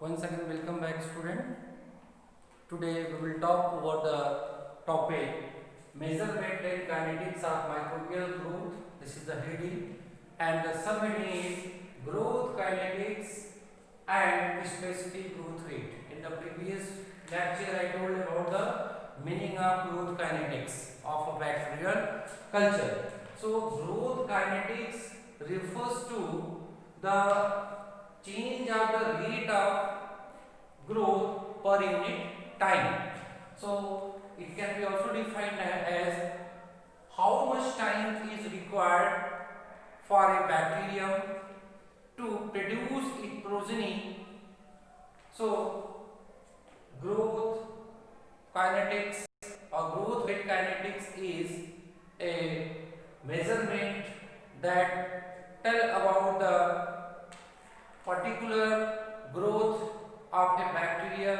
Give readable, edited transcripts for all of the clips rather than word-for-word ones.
Once again, welcome back, student. Today we will talk about the topic measurement and kinetics of microbial growth. This is the heading, and the subheading is growth kinetics and specific growth rate. In the previous lecture, I told about the meaning of growth kinetics of a bacterial culture. So, growth kinetics refers to the change of the rate of growth per unit time. So it can be also defined as how much time is required for a bacterium to produce its progeny. So growth kinetics or growth rate kinetics is a measurement that tell about the particular growth of a bacterial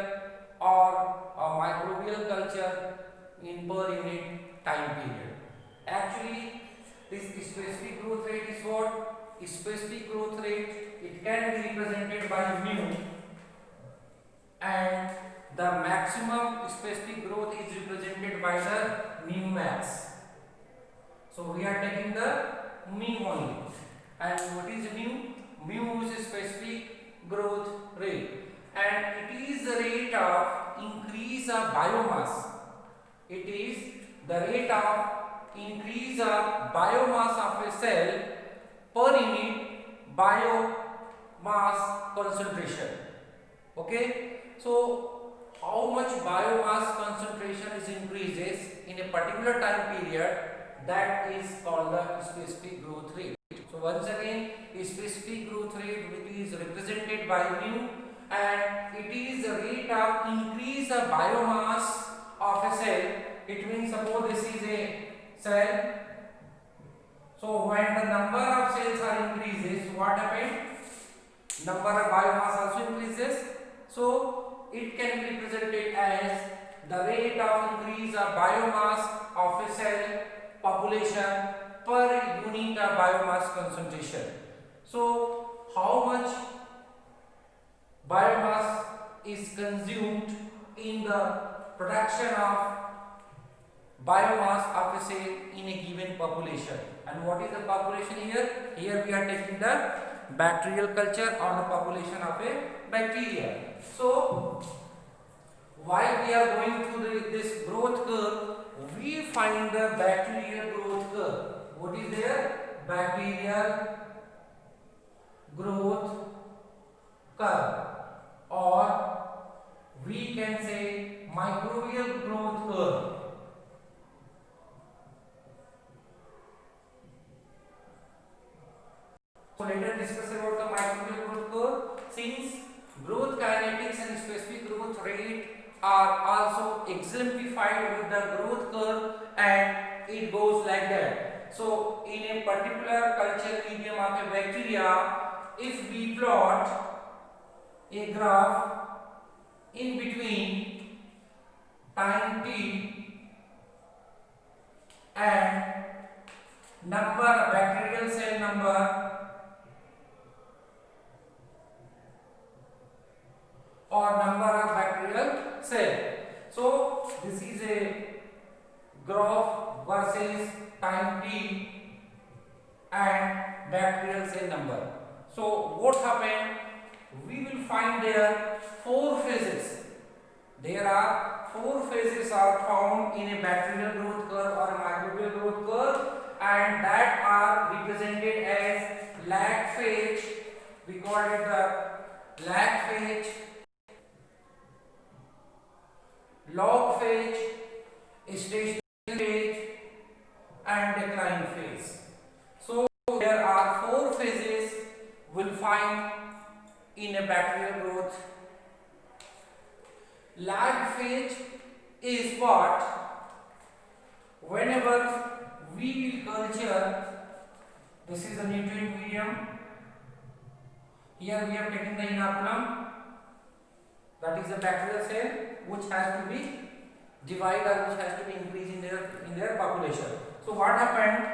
or a microbial culture in per unit time period. Actually, this specific growth rate is what? Specific growth rate, it can be represented by mu, and the maximum specific growth is represented by the mu max. So we are taking the mu only. And what is mu? Mu is specific growth rate, and it is the rate of increase of biomass. It is the rate of increase of biomass of a cell per unit biomass concentration. Okay, so how much biomass concentration is increases in a particular time period, that is called the specific growth rate. So once again, a specific growth rate which is represented by mu, and it is the rate of increase of biomass of a cell. It means suppose this is a cell. So when the number of cells are increases, what happens? Number of biomass also increases. So it can be represented as the rate of increase of biomass of a cell population per unit of biomass concentration. So how much biomass is consumed in the production of biomass of a cell in a given population? And what is the population here? Here we are taking the bacterial culture on the population of a bacteria. So while we are going through this growth curve, we find the bacterial growth curve. What is there? Bacterial growth curve, or we can say microbial growth curve. So let us discuss about the microbial growth curve. Since growth kinetics and specific growth rate are also exemplified with the growth curve, and it goes like that. So in a particular culture medium of a bacteria, if we plot a graph in between time t and number bacterial cell number or number of bacterial cell. So this is a graph versus time t and bacterial cell number. So what happened? We will find there four phases. There are four phases are found in a bacterial growth curve or a microbial growth curve, and that are represented as lag phase. We call it the lag phase, log phase, stationary phase, and decline phase. So there are four phases we'll find in a bacterial growth. Lag phase is what? Whenever we will culture, this is a nutrient medium. Here we have taken the inoculum, that is a bacterial cell which has to be divided or which has to be increased in their population. So what happened?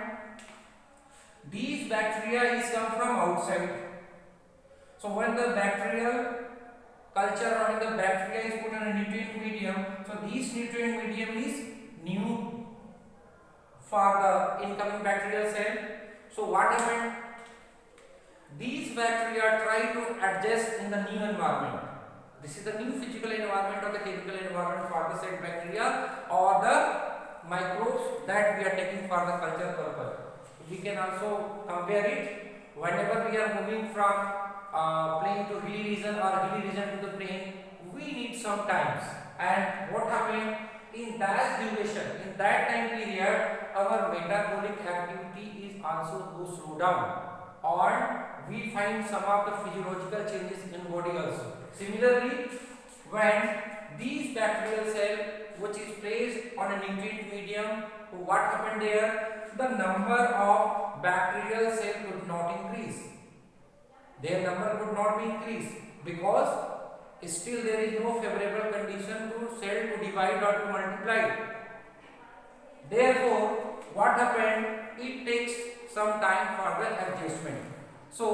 These bacteria is come from outside. So when the bacterial culture or in the bacteria is put in a nutrient medium, so this nutrient medium is new for the incoming bacterial cell. So what happened? These bacteria try to adjust in the new environment. This is the new physical environment or the chemical environment for the said bacteria or the microbes that we are taking for the culture purpose. We can also compare it whenever we are moving from plain to hilly region or hilly region to the plain. We need some times, and what happened in that duration, in that time period, our metabolic activity is also go slow down, or we find some of the physiological changes in body also. Similarly, when these bacterial cell which is placed on a nutrient medium, what happened there? The number of bacterial cell could not increase. Their number could not be increased because still there is no favorable condition to cell to divide or to multiply. Therefore, what happened? It takes some time for the adjustment. So,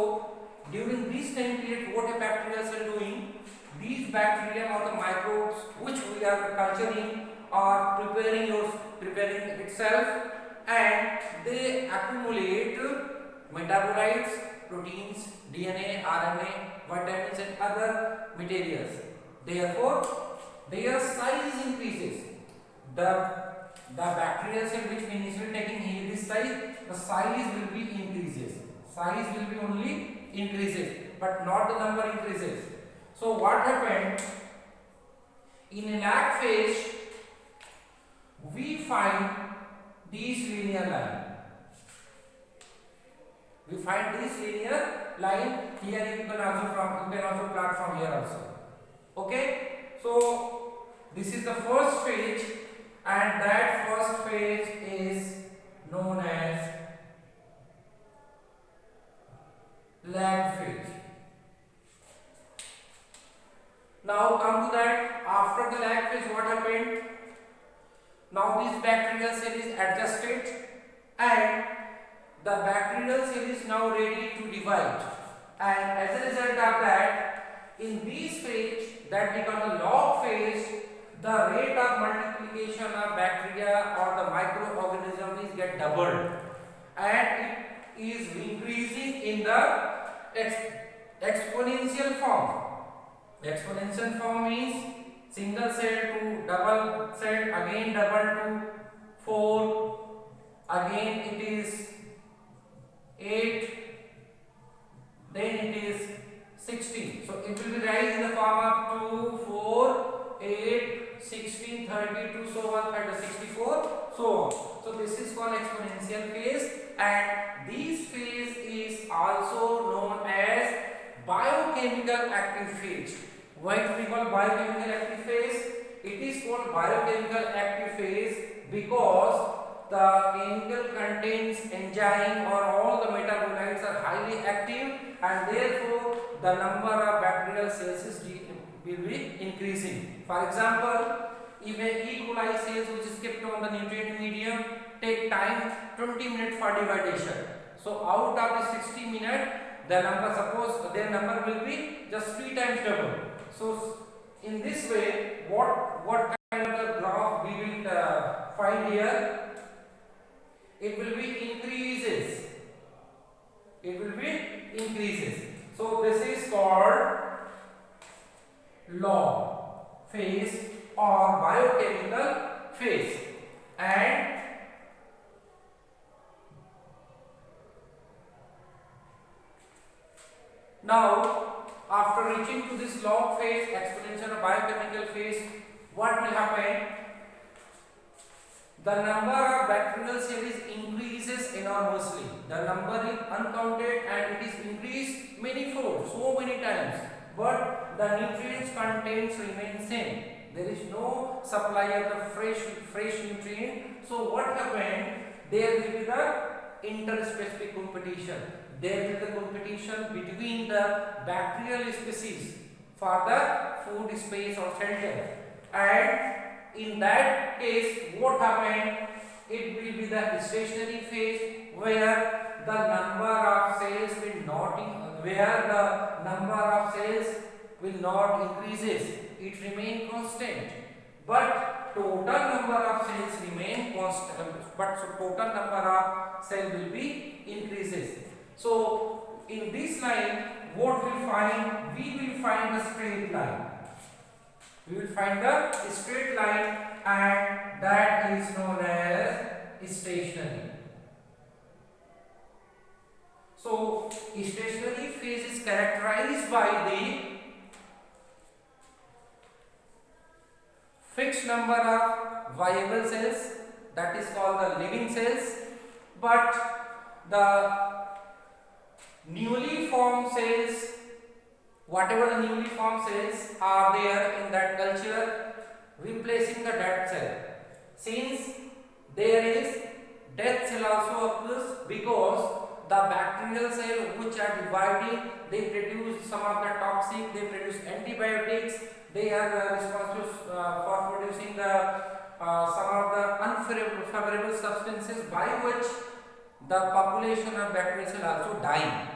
during this time period, what a bacterial cell doing? These bacteria or the microbes which we are culturing are preparing itself, and they accumulate metabolites, proteins, DNA, RNA, vitamins and other materials. Therefore, their size increases. The bacterial cell which we initially taking here this size, the size will be increases. Size will be only increases, but not the number increases. So what happened? In a lag phase, we find this linear line. We find this linear line here. You can also plot from here also. Okay. So this is the first phase, and that first phase is known as lag phase. Now come to that. After the lag phase, what happened? Now this bacterial cell is adjusted, and the bacterial cell is now ready to divide. And as a result of that, in this phase that becomes the log phase, the rate of multiplication of bacteria or the microorganism is get doubled, and it is increasing in the exponential form. Exponential form means single cell to double cell, again double to 4, again it is 8, then it is 16. So it will be rise in the form of 2, 4, 8, 16, 32, so on, 64, so on. So this is called exponential phase, and this phase is also known as biochemical active phase. Why do we call biochemical active phase? It is called biochemical active phase because the chemical contains enzyme or all the metabolites are highly active, and therefore the number of bacterial cells will be increasing. For example, if a E. coli cells which is kept on the nutrient medium take time 20 minutes for dividation. So out of the 60 minutes, the number, suppose their number will be just 3 times double. So in this way, what kind of the graph we will find here? It will be increases. It will be increases. So this is called log phase or biochemical phase. And now, after reaching to this log phase, exponential or biochemical phase, what will happen? The number of bacterial cells increases enormously. The number is uncounted and it is increased many fold, so many times. But the nutrients contains remain same. There is no supply of the fresh nutrient. So what happened? There will be the interspecific competition. There will be the competition between the bacterial species for the food space or shelter, and in that case what happened? It will be the stationary phase where the number of cells will not where the number of cells will not increases, it remain constant, but total number of cells remain constant, but so total number of cell will be increases. So in this line, what we'll find? We will find a straight line. We will find the straight line, and that is known as stationary. So stationary phase is characterized by the fixed number of viable cells, that is called the living cells, but the newly formed cells, whatever the newly formed cells are there in that culture, replacing the dead cell. Since there is death cell also occurs, because the bacterial cell which are dividing, they produce some of the toxic, they produce antibiotics, they are responsible for producing the some of the unfavorable substances by which the population of bacterial cell also dying.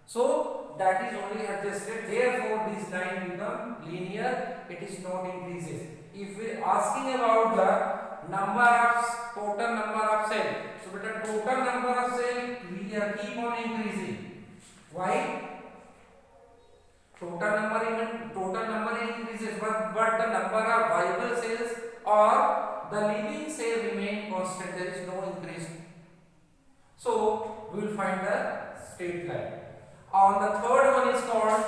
So that is only adjusted, therefore this line become linear, it is not increases. If we are asking about the number of total number of cell, so the total number of cell we keep on increasing. Why? Total number increases, but the number of viable cells or the living cell remain constant, there is no increase. So we will find the straight line. On the third one is called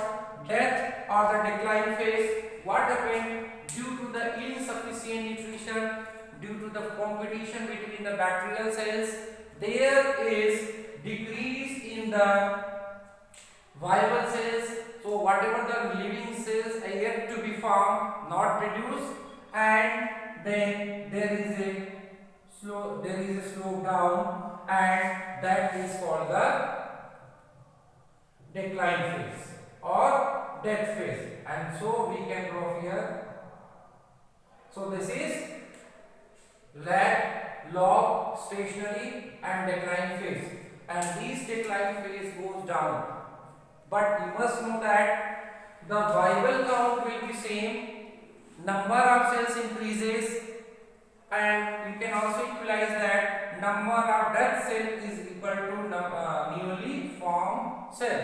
death or the decline phase. What happened? Due to the insufficient nutrition, due to the competition between the bacterial cells, there is decrease in the viable cells. So whatever the living cells are yet to be formed, not produced, and then there is a slope down, and that is called the decline phase or death phase. And so we can draw here. So this is lag, log, stationary and decline phase, and this decline phase goes down. But you must know that the viable count will be same, number of cells increases, and you can also equalize that number of dead cell is equal to newly formed cell.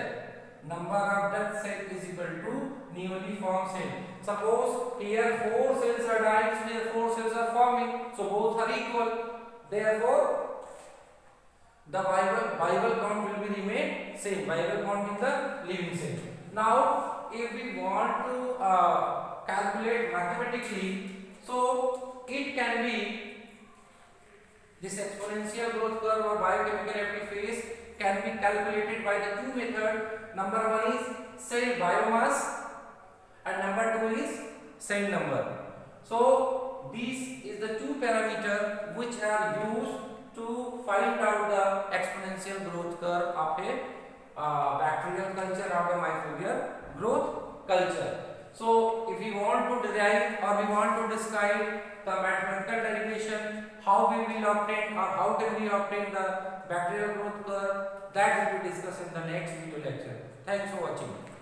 Number of dead cell is equal to newly formed cell. Suppose here 4 cells are dying, so here 4 cells are forming, so both are equal. Therefore, the viable count will be remain same. Viable count in the living cell. Now, if we want to calculate mathematically, so it can be this exponential growth curve or biochemical active phase can be calculated by the two methods. Number one is cell biomass and number two is cell number. So these is the two parameters which are used to find out the exponential growth curve of a bacterial culture or the microbial growth culture. So if we want to derive or we want to describe the mathematical derivation, how we will obtain or how can we obtain the bacterial growth curve, that will be discussed in the next video lecture. Thanks for watching.